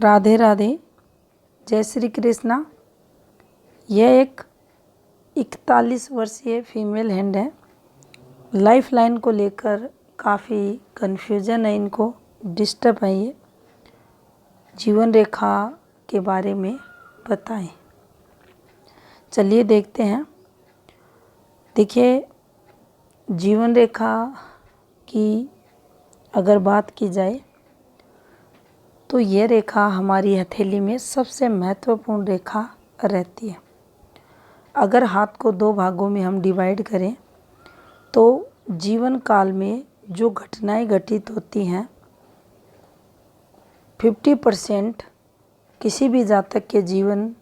राधे राधे, जय श्री कृष्णा। यह एक 41 वर्षीय फीमेल हैंड है। लाइफ लाइन को लेकर काफ़ी कन्फ्यूजन है, इनको डिस्टर्ब है। ये जीवन रेखा के बारे में बताएं। चलिए देखते हैं। देखिए, जीवन रेखा की अगर बात की जाए तो ये रेखा हमारी हथेली में सबसे महत्वपूर्ण रेखा रहती है। अगर हाथ को दो भागों में हम डिवाइड करें तो जीवन काल में जो घटनाएं घटित होती हैं 50% किसी भी जातक के जीवन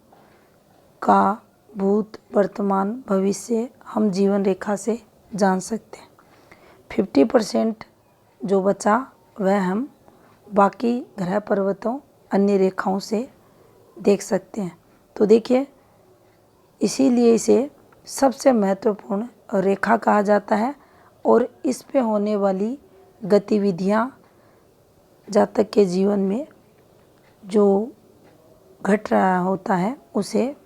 का भूत, वर्तमान, भविष्य हम जीवन रेखा से जान सकते हैं। 50% जो बचा वह हम बाकी ग्रह पर्वतों, अन्य रेखाओं से देख सकते हैं। तो देखिए, इसीलिए इसे सबसे महत्वपूर्ण रेखा कहा जाता है और इस पे होने वाली गतिविधियां जातक के जीवन में जो घट रहा होता है उसे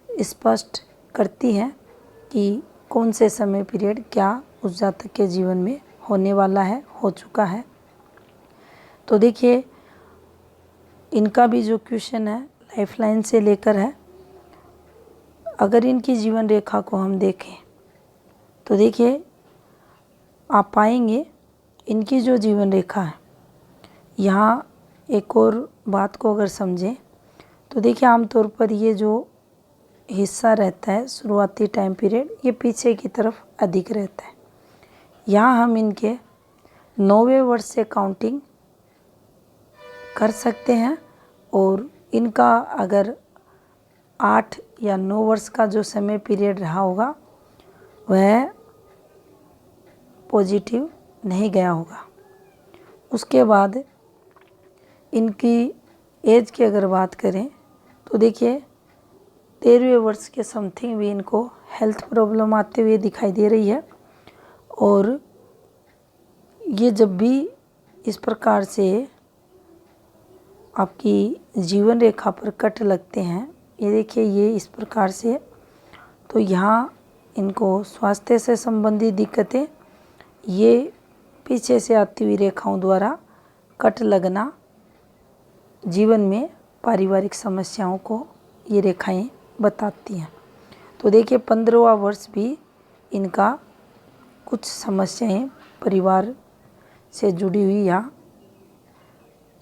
स्पष्ट करती हैं कि कौन से समय पीरियड क्या उस जातक के जीवन में होने वाला है, हो चुका है। तो देखिए, इनका भी जो क्वेश्चन है लाइफलाइन से लेकर है। अगर इनकी जीवन रेखा को हम देखें तो देखिए, आप पाएंगे इनकी जो जीवन रेखा है, यहाँ एक और बात को अगर समझें तो देखिए, आमतौर पर ये जो हिस्सा रहता है शुरुआती टाइम पीरियड, ये पीछे की तरफ अधिक रहता है। यहाँ हम इनके 9वें वर्ष से काउंटिंग कर सकते हैं और इनका अगर 8 या 9 वर्ष का जो समय पीरियड रहा होगा वह पॉजिटिव नहीं गया होगा। उसके बाद इनकी एज की अगर बात करें तो देखिए, 13वें वर्ष के समथिंग भी इनको हेल्थ प्रॉब्लम आते हुए दिखाई दे रही है। और ये जब भी इस प्रकार से आपकी जीवन रेखा पर कट लगते हैं, ये देखिए ये इस प्रकार से, तो यहाँ इनको स्वास्थ्य से संबंधित दिक्कतें, ये पीछे से आती हुई रेखाओं द्वारा कट लगना जीवन में पारिवारिक समस्याओं को ये रेखाएं बताती हैं। तो देखिए, 15वां वर्ष भी इनका कुछ समस्याएं परिवार से जुड़ी हुई, यहाँ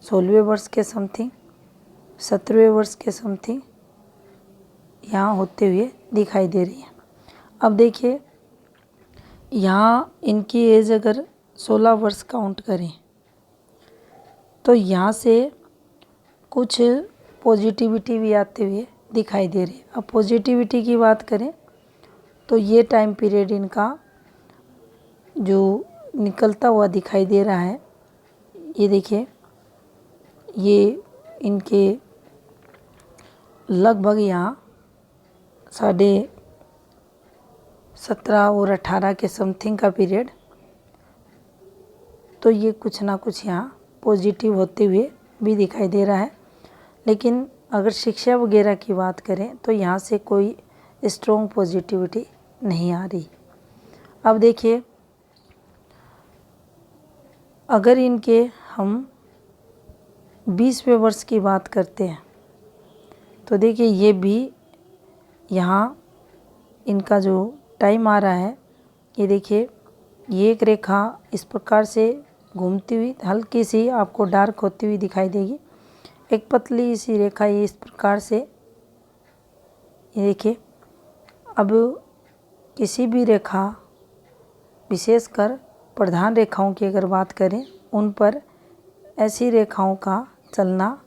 16वें वर्ष के समथिंग, 17वें वर्ष के समथिंग यहाँ होते हुए दिखाई दे रही है। अब देखिए, यहाँ इनकी एज अगर 16 वर्ष काउंट करें तो यहाँ से कुछ पॉजिटिविटी भी आते हुए दिखाई दे रही है। अब पॉजिटिविटी की बात करें तो ये टाइम पीरियड इनका जो निकलता हुआ दिखाई दे रहा है, ये देखिए, ये इनके लगभग यहाँ 17.5 और 18 के समथिंग का पीरियड, तो ये कुछ ना कुछ यहाँ पॉजिटिव होते हुए भी दिखाई दे रहा है। लेकिन अगर शिक्षा वगैरह की बात करें तो यहाँ से कोई स्ट्रॉन्ग पॉजिटिविटी नहीं आ रही। अब देखिए, अगर इनके हम 20वें वर्ष की बात करते हैं तो देखिए, ये भी यहाँ इनका जो टाइम आ रहा है, ये देखिए, ये एक रेखा इस प्रकार से घूमती हुई हल्की सी आपको डार्क होती हुई दिखाई देगी। एक पतली सी रेखा ये इस प्रकार से, ये देखिए। अब किसी भी रेखा, विशेषकर प्रधान रेखाओं की अगर बात करें, उन पर ऐसी रेखाओं का चलना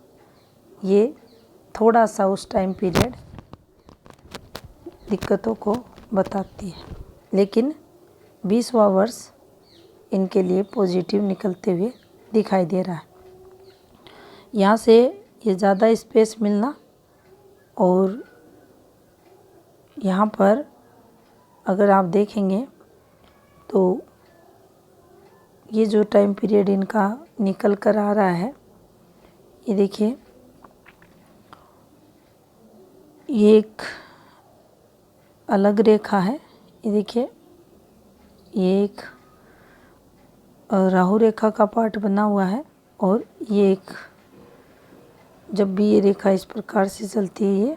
ये थोड़ा सा उस टाइम पीरियड दिक्कतों को बताती है। लेकिन 20वां वर्ष इनके लिए पॉजिटिव निकलते हुए दिखाई दे रहा है। यहाँ से ये ज़्यादा स्पेस मिलना, और यहाँ पर अगर आप देखेंगे तो ये जो टाइम पीरियड इनका निकल कर आ रहा है, ये देखिए, ये एक अलग रेखा है। ये देखिए, ये एक राहु रेखा का पार्ट बना हुआ है और ये एक, जब भी ये रेखा इस प्रकार से चलती है ये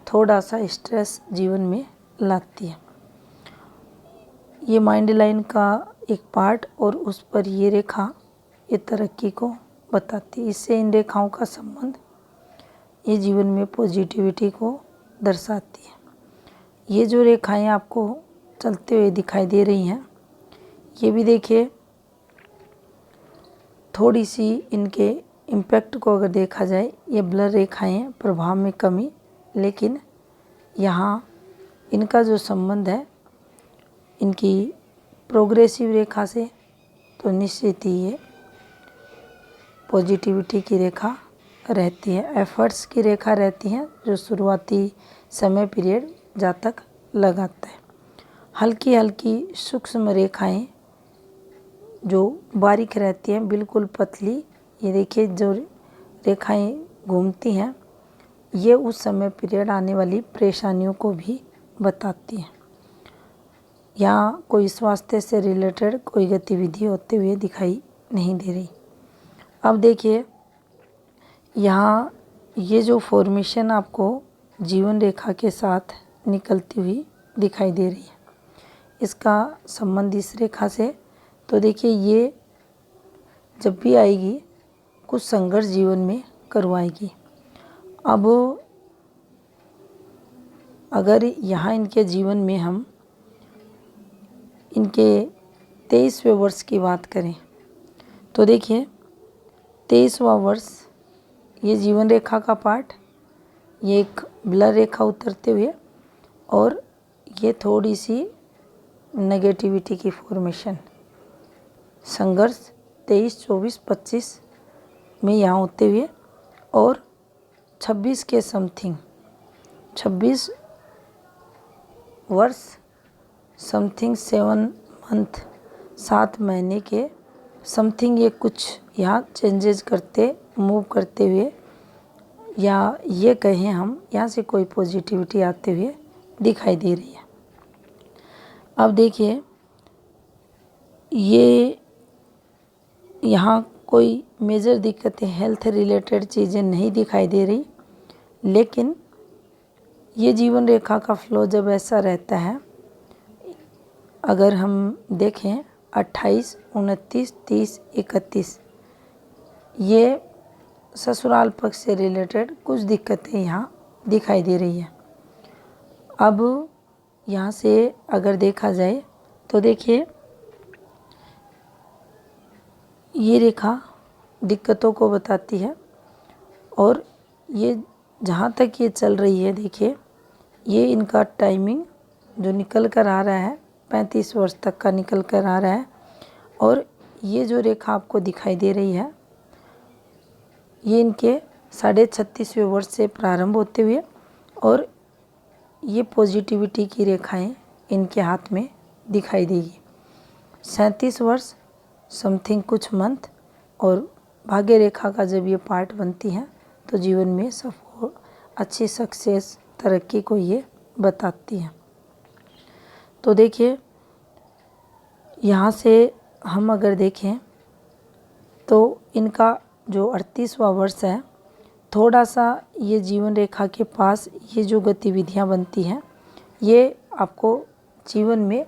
थोड़ा सा स्ट्रेस जीवन में लाती है। ये माइंड लाइन का एक पार्ट और उस पर ये रेखा ये तरक्की को बताती है। इससे इन रेखाओं का संबंध ये जीवन में पॉजिटिविटी को दर्शाती है। ये जो रेखाएं आपको चलते हुए दिखाई दे रही हैं, ये भी देखिए थोड़ी सी इनके इम्पैक्ट को अगर देखा जाए, ये ब्लर रेखाएं, प्रभाव में कमी, लेकिन यहाँ इनका जो संबंध है इनकी प्रोग्रेसिव रेखा से, तो निश्चित ही ये पॉजिटिविटी की रेखा रहती है, एफर्ट्स की रेखा रहती है, जो शुरुआती समय पीरियड जातक लगाता है। हल्की हल्की सूक्ष्म रेखाएं जो बारीक रहती हैं, बिल्कुल पतली, ये देखिए जो रेखाएं घूमती हैं, ये उस समय पीरियड आने वाली परेशानियों को भी बताती हैं। यहाँ कोई स्वास्थ्य से रिलेटेड कोई गतिविधि होते हुए दिखाई नहीं दे रही। अब देखिए, यहाँ ये जो फॉर्मेशन आपको जीवन रेखा के साथ निकलती हुई दिखाई दे रही है, इसका संबंध इस रेखा से, तो देखिए ये जब भी आएगी कुछ संघर्ष जीवन में करवाएगी। अब अगर यहाँ इनके जीवन में हम इनके 23वें वर्ष की बात करें, तो देखिए 23वां वर्ष ये जीवन रेखा का पार्ट, ये एक ब्लर रेखा उतरते हुए और ये थोड़ी सी नेगेटिविटी की फॉर्मेशन, संघर्ष 23, 24, 25 में यहाँ होते हुए और 26 के समथिंग, 26 वर्ष समथिंग 7 मंथ, 7 महीने के समथिंग ये कुछ यहाँ चेंजेस करते, मूव करते हुए, या ये कहें हम यहाँ से कोई पॉजिटिविटी आते हुए दिखाई दे रही है। अब देखिए, ये यहाँ कोई मेजर दिक्कतें, हेल्थ रिलेटेड चीज़ें नहीं दिखाई दे रही, लेकिन ये जीवन रेखा का फ्लो जब ऐसा रहता है, अगर हम देखें 28, 29, 30, 31, ये ससुराल पक्ष से रिलेटेड कुछ दिक्कतें यहाँ दिखाई दे रही है। अब यहाँ से अगर देखा जाए तो देखिए, ये रेखा दिक्कतों को बताती है और ये जहाँ तक ये चल रही है, देखिए ये इनका टाइमिंग जो निकल कर आ रहा है 35 वर्ष तक का निकल कर आ रहा है, और ये जो रेखा आपको दिखाई दे रही है ये इनके 36.5वें वर्ष से प्रारंभ होते हुए, और ये पॉजिटिविटी की रेखाएं इनके हाथ में दिखाई देगी। 37 वर्ष समथिंग कुछ मंथ, और भाग्य रेखा का जब ये पार्ट बनती है तो जीवन में सफल, अच्छी सक्सेस, तरक्की को ये बताती है। तो देखिए, यहाँ से हम अगर देखें तो इनका जो 38वां वर्ष है, थोड़ा सा ये जीवन रेखा के पास ये जो गतिविधियाँ बनती हैं, ये आपको जीवन में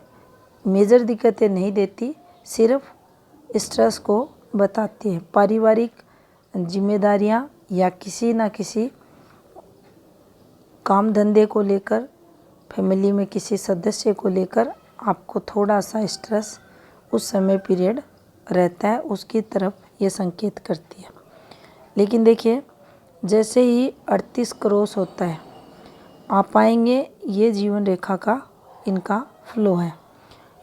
मेजर दिक्कतें नहीं देती, सिर्फ स्ट्रेस को बताती है। पारिवारिक जिम्मेदारियाँ या किसी ना किसी काम धंधे को लेकर, फैमिली में किसी सदस्य को लेकर आपको थोड़ा सा स्ट्रेस उस समय पीरियड रहता है, उसकी तरफ ये संकेत करती है। लेकिन देखिए, जैसे ही 38 क्रॉस होता है, आप पाएंगे ये जीवन रेखा का इनका फ्लो है,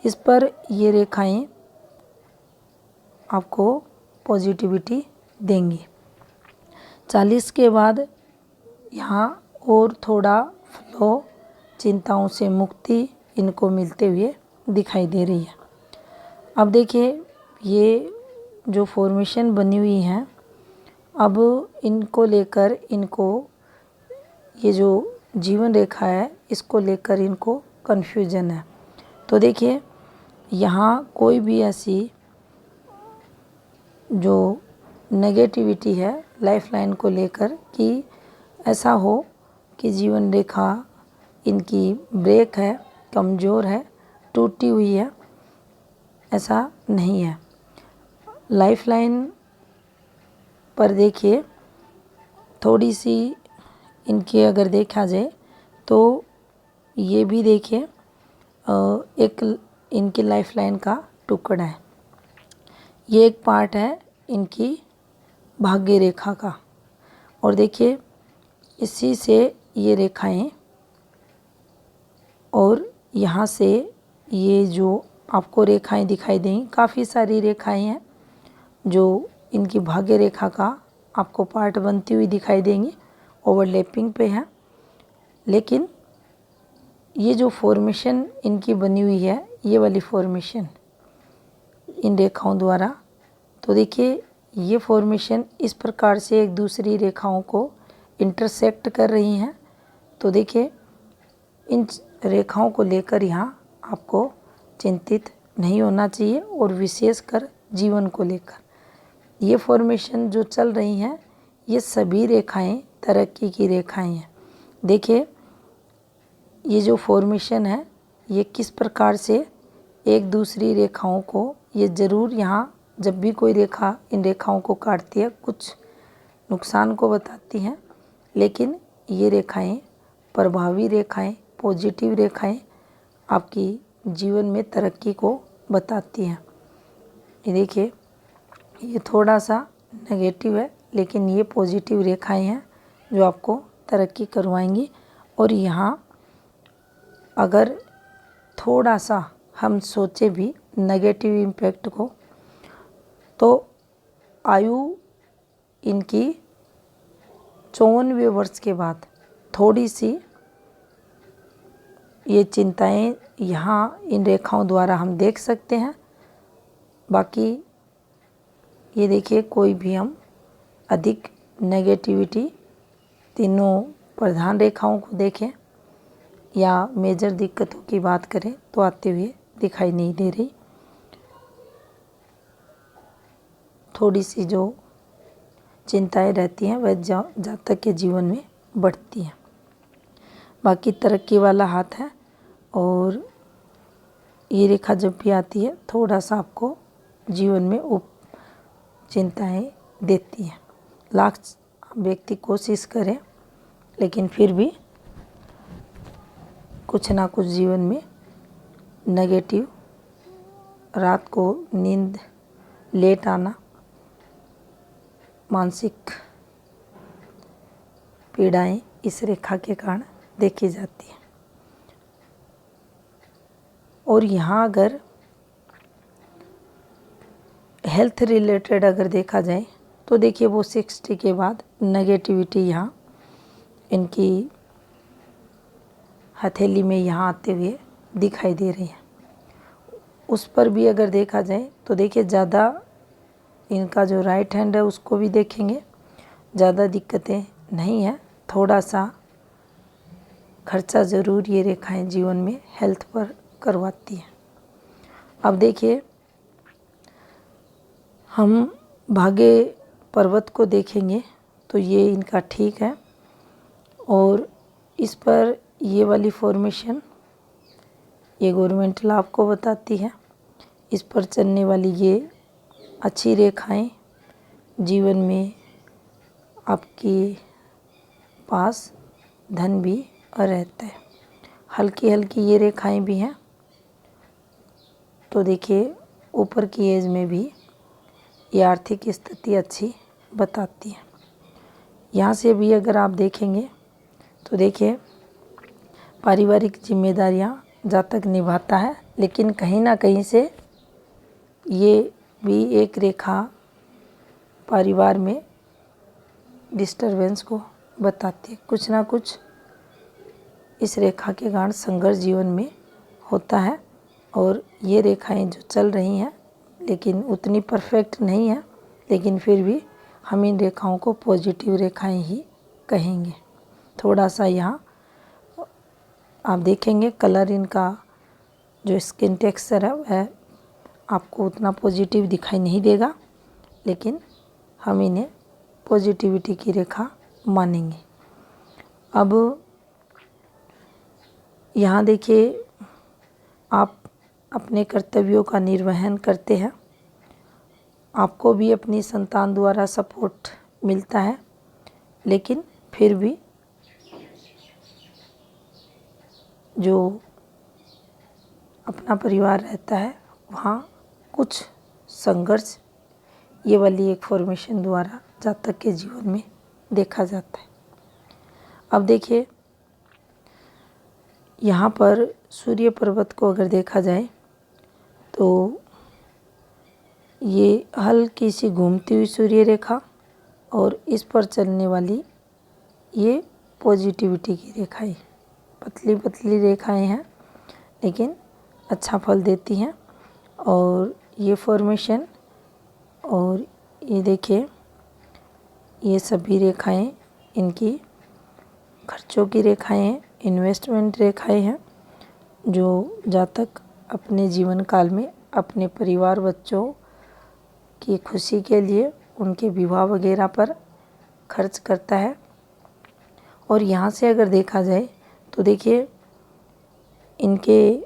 इस पर ये रेखाएं आपको पॉजिटिविटी देंगी। 40 के बाद यहाँ और थोड़ा फ्लो, चिंताओं से मुक्ति इनको मिलते हुए दिखाई दे रही है। अब देखिए, ये जो फॉर्मेशन बनी हुई हैं, अब इनको लेकर इनको ये जो जीवन रेखा है, इसको लेकर इनको कन्फ्यूजन है। तो देखिए यहाँ कोई भी ऐसी जो नेगेटिविटी है लाइफ लाइन को लेकर कि ऐसा हो कि जीवन रेखा इनकी ब्रेक है, कमज़ोर है, टूटी हुई है, ऐसा नहीं है। लाइफ लाइन पर देखिए थोड़ी सी इनकी अगर देखा जाए तो ये भी देखिए एक इनकी लाइफ लाइन का टुकड़ा है। ये एक पार्ट है इनकी भाग्य रेखा का, और देखिए इसी से ये रेखाएं, और यहाँ से ये जो आपको रेखाएं दिखाई देंगी, काफ़ी सारी रेखाएं हैं जो इनकी भाग्य रेखा का आपको पार्ट बनती हुई दिखाई देंगी, ओवरलैपिंग पे है। लेकिन ये जो फॉर्मेशन इनकी बनी हुई है, ये वाली फॉर्मेशन इन रेखाओं द्वारा, तो देखिए ये फॉर्मेशन इस प्रकार से एक दूसरी रेखाओं को इंटरसेक्ट कर रही हैं। तो देखिए इन रेखाओं को लेकर यहाँ आपको चिंतित नहीं होना चाहिए, और विशेषकर जीवन को लेकर ये फॉर्मेशन जो चल रही हैं, ये सभी रेखाएं तरक्की की रेखाएं हैं। देखिए ये जो फॉर्मेशन है, ये किस प्रकार से एक दूसरी रेखाओं को, ये ज़रूर यहाँ जब भी कोई रेखा इन रेखाओं को काटती है कुछ नुकसान को बताती हैं, लेकिन ये रेखाएं प्रभावी रेखाएं, पॉजिटिव रेखाएं आपकी जीवन में तरक्की को बताती हैं। ये देखिए ये थोड़ा सा नेगेटिव है, लेकिन ये पॉजिटिव रेखाएं हैं जो आपको तरक्की करवाएंगी। और यहाँ अगर थोड़ा सा हम सोचे भी नेगेटिव इम्पैक्ट को, तो आयु इनकी 54वें वर्ष के बाद थोड़ी सी ये चिंताएं यहाँ इन रेखाओं द्वारा हम देख सकते हैं। बाकी ये देखिए कोई भी हम अधिक नेगेटिविटी तीनों प्रधान रेखाओं को देखें या मेजर दिक्कतों की बात करें तो आते हुए दिखाई नहीं दे रही। थोड़ी सी जो चिंताएं रहती हैं वह जातक के जीवन में बढ़ती हैं। बाकी तरक्की वाला हाथ है, और ये रेखा जब भी आती है थोड़ा सा आपको जीवन में चिंताएं देती हैं। लाख व्यक्ति कोशिश करें, लेकिन फिर भी कुछ ना कुछ जीवन में नेगेटिव, रात को नींद लेट आना, मानसिक पीड़ाएं इस रेखा के कारण देखी जाती है। और यहाँ अगर हेल्थ रिलेटेड अगर देखा जाए तो देखिए वो 60 के बाद नेगेटिविटी यहाँ इनकी हथेली में यहाँ आते हुए दिखाई दे रही है। उस पर भी अगर देखा जाए तो देखिए ज़्यादा इनका जो राइट हैंड है उसको भी देखेंगे, ज़्यादा दिक्कतें नहीं हैं, थोड़ा सा खर्चा ज़रूर ये रेखाएं जीवन में हेल्थ पर करवाती हैं। अब देखिए हम भाग्य पर्वत को देखेंगे तो ये इनका ठीक है, और इस पर ये वाली फॉर्मेशन ये गवर्नमेंट लाभ को बताती है। इस पर चलने वाली ये अच्छी रेखाएं जीवन में आपके पास धन भी रहता है। हल्की हल्की ये रेखाएं भी हैं, तो देखिए ऊपर की एज में भी ये आर्थिक स्थिति अच्छी बताती है। यहाँ से भी अगर आप देखेंगे तो देखिए पारिवारिक जिम्मेदारियाँ जातक निभाता है, लेकिन कहीं ना कहीं से ये भी एक रेखा परिवार में डिस्टरबेंस को बताती है। कुछ ना कुछ इस रेखा के कारण संघर्ष जीवन में होता है, और ये रेखाएं जो चल रही हैं लेकिन उतनी परफेक्ट नहीं है, लेकिन फिर भी हम इन रेखाओं को पॉजिटिव रेखाएं ही कहेंगे। थोड़ा सा यहाँ आप देखेंगे कलर इनका जो स्किन टेक्सचर है वह आपको उतना पॉजिटिव दिखाई नहीं देगा, लेकिन हम इन्हें पॉजिटिविटी की रेखा मानेंगे। अब यहाँ देखिए, आप अपने कर्तव्यों का निर्वहन करते हैं, आपको भी अपनी संतान द्वारा सपोर्ट मिलता है, लेकिन फिर भी जो अपना परिवार रहता है वहाँ कुछ संघर्ष ये वाली एक फॉर्मेशन द्वारा जातक के जीवन में देखा जाता है। अब देखिए, यहाँ पर सूर्य पर्वत को अगर देखा जाए तो ये हल्की सी घूमती हुई सूर्य रेखा और इस पर चलने वाली ये पॉजिटिविटी की रेखाएं, पतली पतली रेखाएं हैं लेकिन अच्छा फल देती हैं। और ये फॉर्मेशन और ये देखिए, ये सभी रेखाएं इनकी खर्चों की रेखाएं हैं, इन्वेस्टमेंट रेखाएं हैं, जो जातक अपने जीवन काल में अपने परिवार बच्चों की खुशी के लिए उनके विवाह वगैरह पर खर्च करता है। और यहाँ से अगर देखा जाए तो देखिए, इनके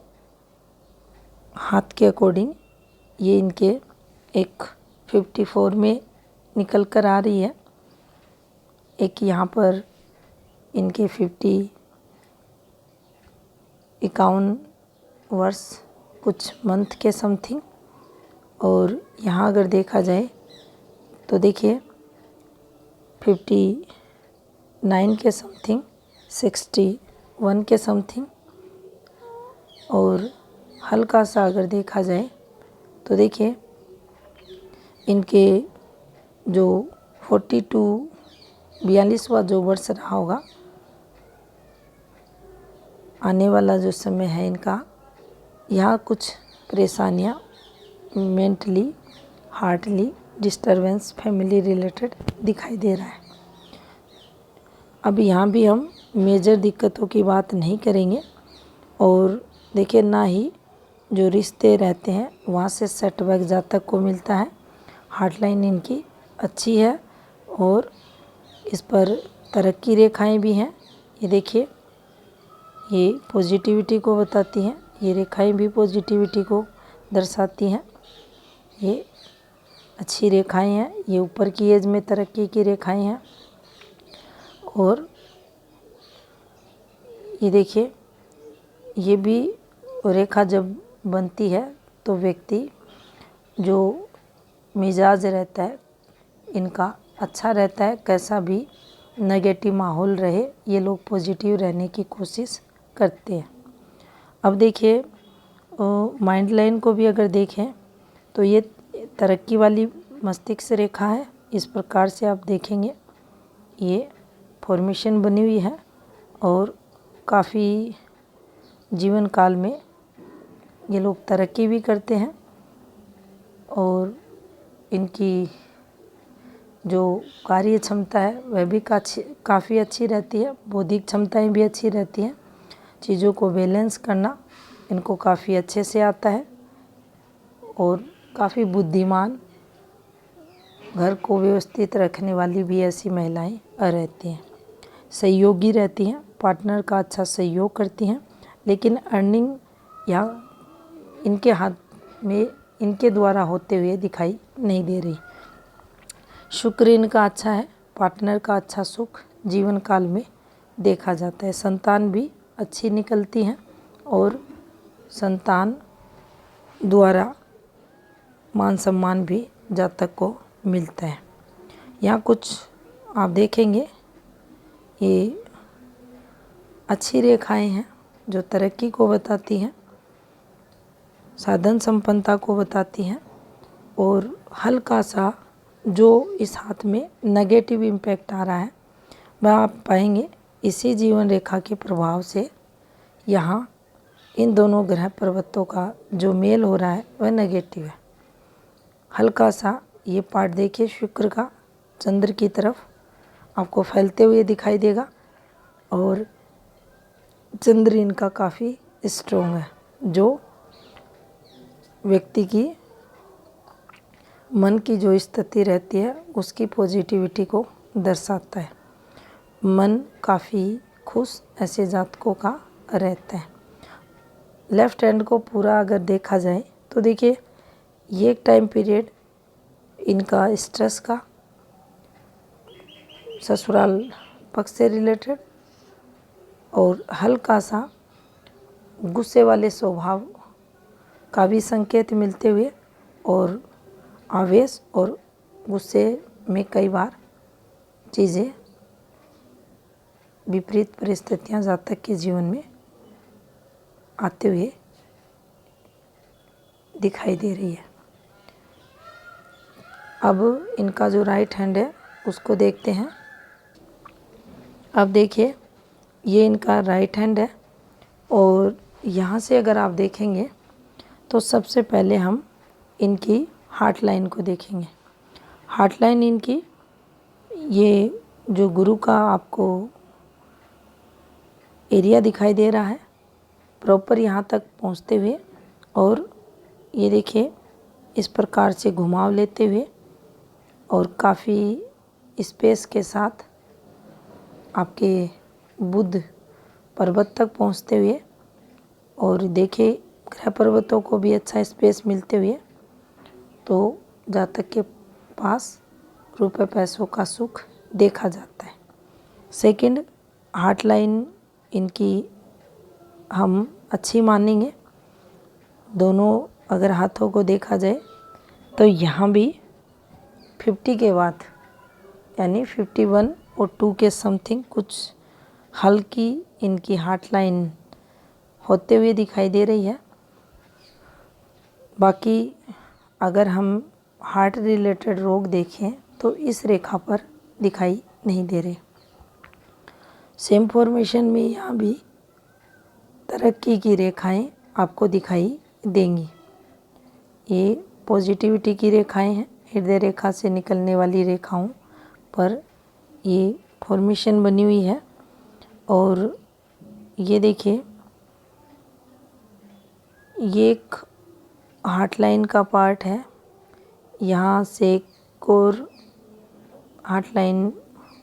हाथ के अकॉर्डिंग ये इनके एक 54 में निकल कर आ रही है, एक यहाँ पर इनके 51 वर्ष कुछ मंथ के समथिंग। और यहाँ अगर देखा जाए तो देखिए 59 के समथिंग, 61 के समथिंग। और हल्का सा अगर देखा जाए तो देखिए इनके जो 42वां जो वर्ष रहा होगा, आने वाला जो समय है इनका, यहाँ कुछ परेशानियाँ mentally, heartly disturbance, family related दिखाई दे रहा है। अब यहाँ भी हम मेजर दिक्कतों की बात नहीं करेंगे। और देखिए, ना ही जो रिश्ते रहते हैं वहाँ से सेटबैक जातक को मिलता है। हार्टलाइन इनकी अच्छी है और इस पर तरक्की रेखाएं भी हैं। ये देखिए, ये पॉजिटिविटी को बताती हैं, ये रेखाएं भी पॉजिटिविटी को दर्शाती हैं। ये अच्छी रेखाएं हैं, ये ऊपर की एज में तरक्की की रेखाएं हैं। और ये देखिए, ये भी रेखा जब बनती है तो व्यक्ति जो मिजाज रहता है इनका अच्छा रहता है, कैसा भी नेगेटिव माहौल रहे ये लोग पॉजिटिव रहने की कोशिश करते हैं। अब देखिए, माइंड लाइन को भी अगर देखें तो ये तरक्की वाली मस्तिष्क रेखा है। इस प्रकार से आप देखेंगे ये फॉर्मेशन बनी हुई है और काफ़ी जीवन काल में ये लोग तरक्की भी करते हैं। और इनकी जो कार्य क्षमता है वह भी काफ़ी अच्छी रहती है, बौद्धिक क्षमताएं भी अच्छी रहती हैं। चीज़ों को बैलेंस करना इनको काफ़ी अच्छे से आता है और काफ़ी बुद्धिमान, घर को व्यवस्थित रखने वाली भी ऐसी महिलाएं रहती हैं। सहयोगी रहती हैं, पार्टनर का अच्छा सहयोग करती हैं, लेकिन अर्निंग या इनके हाथ में इनके द्वारा होते हुए दिखाई नहीं दे रही। शुक्र इनका अच्छा है, पार्टनर का अच्छा सुख जीवन काल में देखा जाता है। संतान भी अच्छी निकलती हैं और संतान द्वारा मान सम्मान भी जातक को मिलता है। यहाँ कुछ आप देखेंगे ये अच्छी रेखाएं हैं जो तरक्की को बताती हैं, साधन संपन्नता को बताती हैं। और हल्का सा जो इस हाथ में नेगेटिव इम्पैक्ट आ रहा है वह आप पाएंगे इसी जीवन रेखा के प्रभाव से यहाँ इन दोनों ग्रह पर्वतों का जो मेल हो रहा है वह नेगेटिव है। हल्का सा ये पार्ट देखिए शुक्र का चंद्र की तरफ आपको फैलते हुए दिखाई देगा और चंद्र इनका काफ़ी स्ट्रोंग है, जो व्यक्ति की मन की जो स्थिति रहती है उसकी पॉजिटिविटी को दर्शाता है। मन काफ़ी खुश ऐसे जातकों का रहता है। लेफ्ट हैंड को पूरा अगर देखा जाए तो देखिए ये एक टाइम पीरियड इनका स्ट्रेस का, ससुराल पक्ष से रिलेटेड और हल्का सा गुस्से वाले स्वभाव का भी संकेत मिलते हुए, और आवेश और गुस्से में कई बार चीज़ें विपरीत परिस्थितियां जातक के जीवन में आते हुए दिखाई दे रही है। अब इनका जो राइट हैंड है उसको देखते हैं। अब देखिए ये इनका राइट हैंड है, और यहाँ से अगर आप देखेंगे तो सबसे पहले हम इनकी हार्ट लाइन को देखेंगे। हार्ट लाइन इनकी, ये जो गुरु का आपको एरिया दिखाई दे रहा है प्रॉपर यहाँ तक पहुँचते हुए, और ये देखिए इस प्रकार से घुमाव लेते हुए और काफ़ी स्पेस के साथ आपके बुध पर्वत तक पहुँचते हुए, और देखिए ग्रह पर्वतों को भी अच्छा स्पेस मिलते हुए, तो जातक के पास रुपए पैसों का सुख देखा जाता है। सेकंड, हार्ट लाइन इनकी हम अच्छी मानेंगे। दोनों अगर हाथों को देखा जाए तो यहाँ भी 50 के बाद यानी 51 और 2 के समथिंग कुछ हल्की इनकी हार्ट लाइन होते हुए दिखाई दे रही है। बाकी अगर हम हार्ट रिलेटेड रोग देखें तो इस रेखा पर दिखाई नहीं दे रहे। सेम फॉर्मेशन में यहाँ भी तरक्की की रेखाएं आपको दिखाई देंगी। ये पॉजिटिविटी की रेखाएं हैं, हृदय रेखा से निकलने वाली रेखाओं पर ये फॉर्मेशन बनी हुई है। और ये देखिए ये एक हार्ट लाइन का पार्ट है, यहाँ से एक और हार्ट लाइन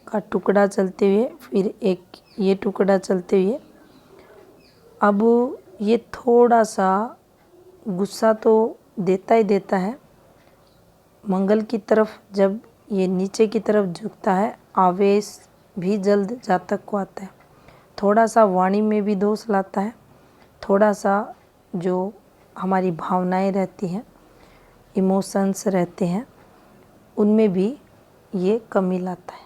का टुकड़ा चलते हुए फिर एक ये टुकड़ा चलते हुए, अब ये थोड़ा सा गुस्सा तो देता ही देता है। मंगल की तरफ जब ये नीचे की तरफ झुकता है, आवेश भी जल्द जातक को आता है। थोड़ा सा वाणी में भी दोष लाता है, थोड़ा सा जो हमारी भावनाएं रहती हैं, इमोशंस रहते हैं, उनमें भी ये कमी लाता है।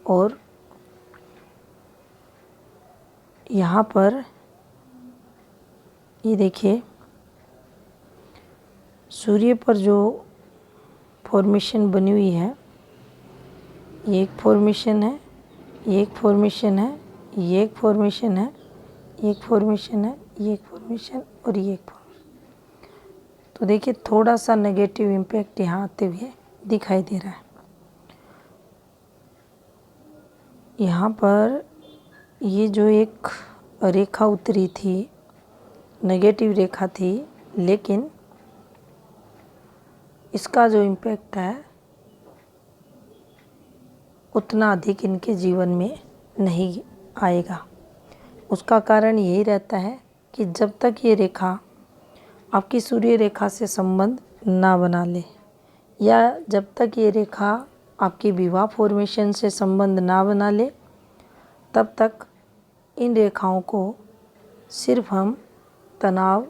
और यहाँ पर ये देखिए सूर्य पर जो फॉर्मेशन बनी हुई है, ये एक फॉर्मेशन है, ये एक फॉर्मेशन है, ये एक फॉर्मेशन है, ये एक फॉर्मेशन है, ये एक फॉर्मेशन और ये एक फॉर्मेशन। तो देखिए थोड़ा सा नेगेटिव इम्पैक्ट यहाँ आते हुए दिखाई दे रहा है। यहाँ पर ये जो एक रेखा उतरी थी, नेगेटिव रेखा थी, लेकिन इसका जो इम्पैक्ट है उतना अधिक इनके जीवन में नहीं आएगा। उसका कारण यही रहता है कि जब तक ये रेखा आपकी सूर्य रेखा से संबंध ना बना ले, या जब तक ये रेखा आपकी विवाह फॉर्मेशन से संबंध ना बना ले, तब तक इन रेखाओं को सिर्फ हम तनाव,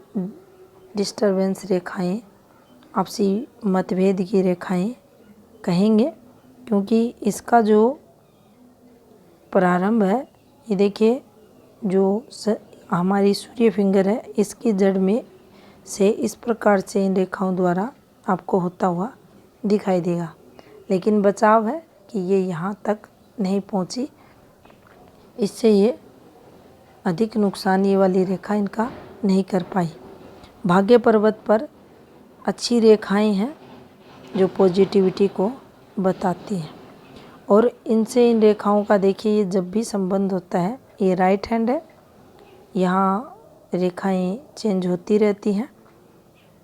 डिस्टरबेंस रेखाएं, आपसी मतभेद की रेखाएं कहेंगे, क्योंकि इसका जो प्रारंभ है, ये देखिए जो हमारी सूर्य फिंगर है, इसकी जड़ में से इस प्रकार से इन रेखाओं द्वारा आपको होता हुआ दिखाई देगा। लेकिन बचाव है कि ये यहाँ तक नहीं पहुँची, इससे ये अधिक नुकसान ये वाली रेखा इनका नहीं कर पाई। भाग्य पर्वत पर अच्छी रेखाएं हैं जो पॉजिटिविटी को बताती हैं, और इनसे इन रेखाओं का देखिए ये जब भी संबंध होता है ये राइट हैंड है, यहाँ रेखाएं चेंज होती रहती हैं,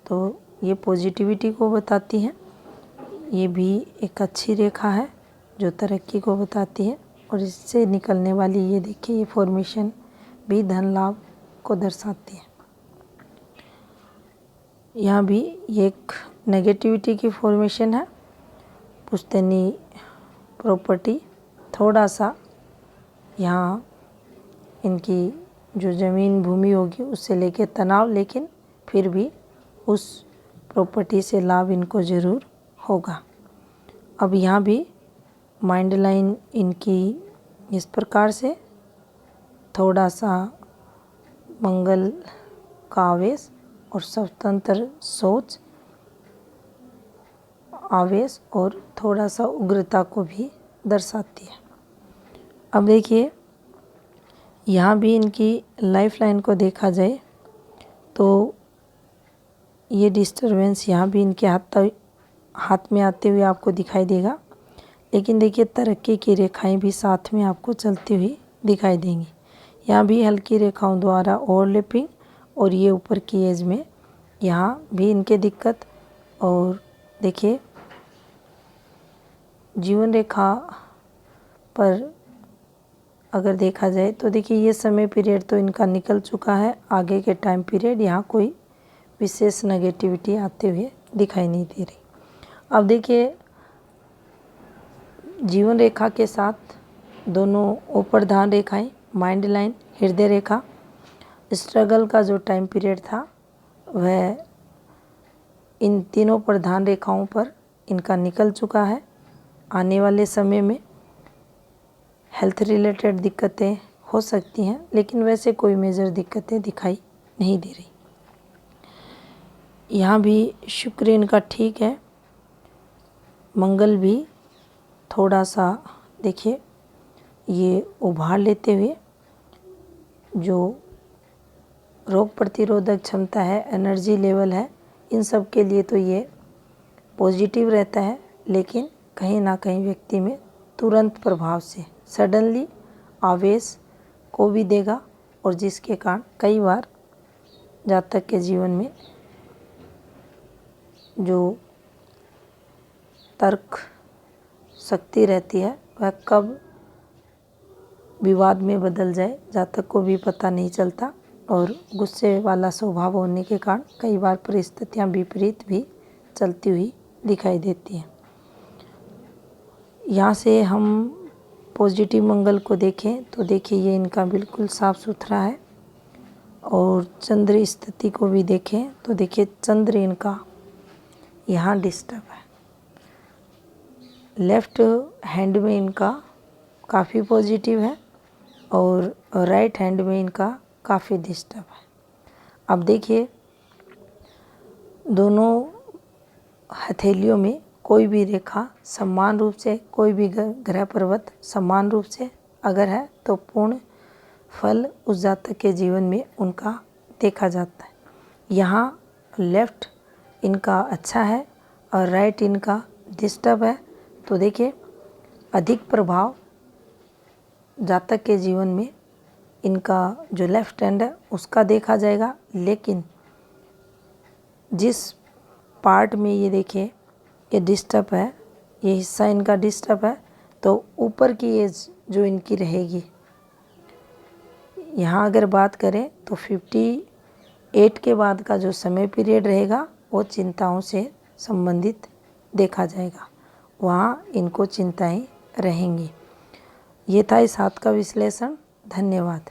तो ये पॉजिटिविटी को बताती हैं। ये भी एक अच्छी रेखा है जो तरक्की को बताती है, और इससे निकलने वाली ये देखिए ये फॉर्मेशन भी धन लाभ को दर्शाती है। यहाँ भी ये एक नेगेटिविटी की फॉर्मेशन है। पुश्तैनी प्रॉपर्टी थोड़ा सा यहाँ इनकी जो ज़मीन भूमि होगी उससे लेके तनाव, लेकिन फिर भी उस प्रॉपर्टी से लाभ इनको ज़रूर होगा। अब यहाँ भी माइंड लाइन इनकी इस प्रकार से थोड़ा सा मंगल का आवेश और स्वतंत्र सोच, आवेश और थोड़ा सा उग्रता को भी दर्शाती है। अब देखिए यहाँ भी इनकी लाइफ लाइन को देखा जाए तो ये डिस्टरबेंस यहाँ भी इनके हाथ में आते हुए आपको दिखाई देगा, लेकिन देखिए तरक्की की रेखाएं भी साथ में आपको चलती हुई दिखाई देंगी। यहाँ भी हल्की रेखाओं द्वारा ओवरलैपिंग, और ये ऊपर की एज में यहाँ भी इनके दिक्कत। और देखिए जीवन रेखा पर अगर देखा जाए तो देखिए ये समय पीरियड तो इनका निकल चुका है, आगे के टाइम पीरियड यहाँ कोई विशेष नेगेटिविटी आते हुए दिखाई नहीं दे रही। अब देखिए जीवन रेखा के साथ दोनों ऊपरधान रेखाएं, माइंड लाइन, हृदय रेखा, स्ट्रगल का जो टाइम पीरियड था वह इन तीनों प्रधान रेखाओं पर इनका निकल चुका है। आने वाले समय में हेल्थ रिलेटेड दिक्कतें हो सकती हैं, लेकिन वैसे कोई मेजर दिक्कतें दिखाई नहीं दे रही। यहाँ भी शुक्र इनका ठीक है, मंगल भी थोड़ा सा देखिए ये उभार लेते हुए जो रोग प्रतिरोधक क्षमता है, एनर्जी लेवल है, इन सब के लिए तो ये पॉजिटिव रहता है, लेकिन कहीं ना कहीं व्यक्ति में तुरंत प्रभाव से सडनली आवेश को भी देगा, और जिसके कारण कई बार जातक के जीवन में जो तर्क शक्ति रहती है वह कब विवाद में बदल जाए जातक को भी पता नहीं चलता, और गुस्से वाला स्वभाव होने के कारण कई बार परिस्थितियां विपरीत भी चलती हुई दिखाई देती हैं। यहाँ से हम पॉजिटिव मंगल को देखें तो देखिए ये इनका बिल्कुल साफ सुथरा है, और चंद्र स्थिति को भी देखें तो देखिए चंद्र इनका यहाँ डिस्टर्ब है। लेफ्ट हैंड में इनका काफ़ी पॉजिटिव है, और राइट हैंड में इनका काफ़ी डिस्टर्ब है। अब देखिए दोनों हथेलियों में कोई भी रेखा समान रूप से, कोई भी ग्रह पर्वत समान रूप से अगर है तो पूर्ण फल उस जातक के जीवन में उनका देखा जाता है। यहाँ लेफ्ट इनका अच्छा है और राइट इनका डिस्टर्ब है, तो देखिए अधिक प्रभाव जातक के जीवन में इनका जो लेफ्ट हैंड है उसका देखा जाएगा, लेकिन जिस पार्ट में ये देखिए ये डिस्टर्ब है, ये हिस्सा इनका डिस्टर्ब है, तो ऊपर की एज जो इनकी रहेगी, यहाँ अगर बात करें तो 58 के बाद का जो समय पीरियड रहेगा वो चिंताओं से संबंधित देखा जाएगा, वहाँ इनको चिंताएं रहेंगी। ये था इस हाथ का विश्लेषण। धन्यवाद।